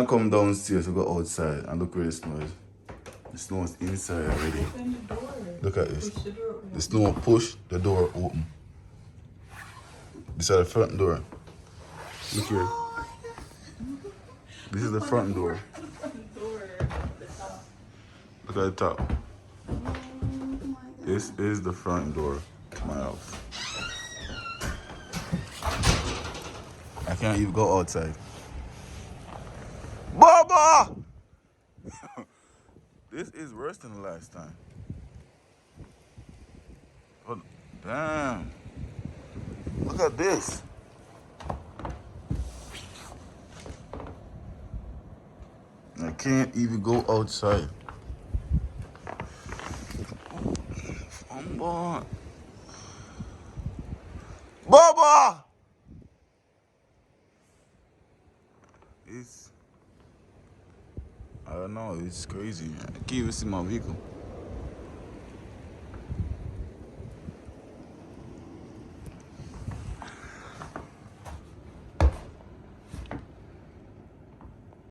I come downstairs to go outside and look where the snow is. The snow is inside already. Open the door. Look at this. Push the door open. The snow push the door open. This is the front door. Look here. This is the front door. Front door at the top. Look at the top. This is the front door to my house. I can't even go outside. Baba! This is worse than the last time. Oh, damn. Look at this. I can't even go outside. Baba! Baba! I don't know, it's crazy. I can't even see my vehicle.